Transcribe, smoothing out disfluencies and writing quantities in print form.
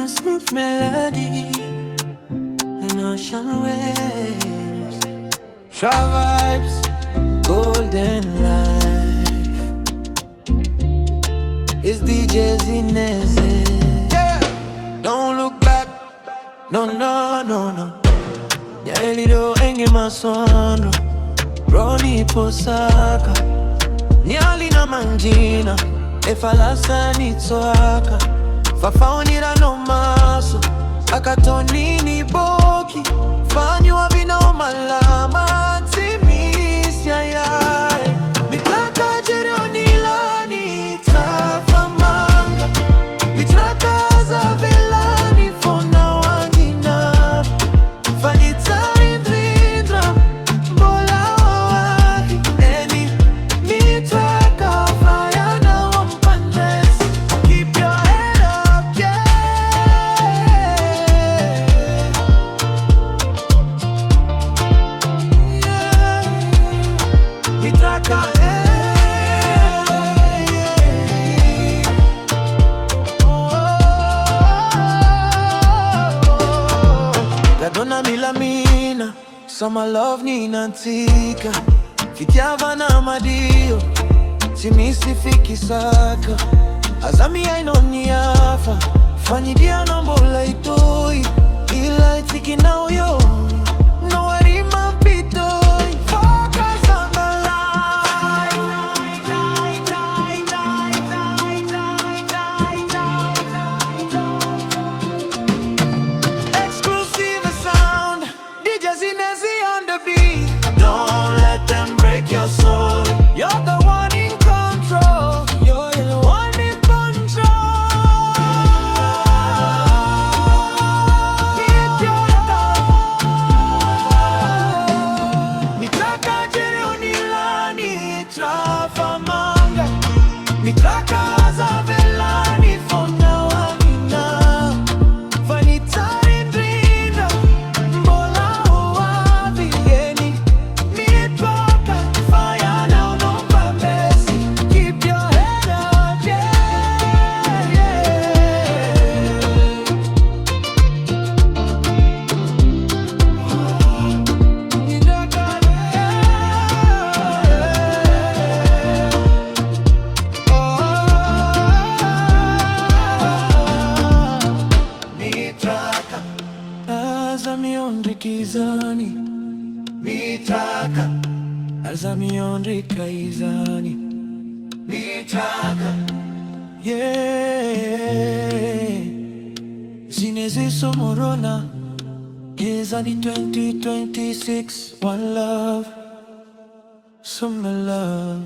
a smooth melody, an ocean waves, shy vibes, golden life. It's DJ Zinezi. Yeah, don't look back, no, no, no, no. Nyalido enge masondo, Roni posaka, nyali na manjina, efalasa nitsoaka, fafaonira no maso, akatonini boki, fanywa vina omalama, timisya yae. Mitrakà jeronilani, tafamanga, Mitrakà zavelani, fona wangina, fanita indrindra, mbola wadi, eni, Mitrakà fayana wampandes. Keep your head up, yeah. Mitrakà, Gadona milamina, sama love ni antsika, fitiavana madio, simisifiki saka, azami ainoniafa, fanyidia na mbola itoi, ila itiki na uyo, no warima pitoi, focus on the exclusive sound, DJ Zinezi on the beat. Don't let them break your soul. You're the one in control. You're the one in control. Hit your top. Mitrakà jeronilani, trafamanga, Mitrakà zavelani, fona wangina, fanita indrindra, mbola wadi, eni, Mitrakà fayana wampandes. Keep your head up, yeah, yeah. Mitrakà, Mitrakà, azamiondri kizani, Mitrakà, azamiondri kaizani, Mitrakà, yeah. Zinezi somorona, kizani 2026, one love, some love.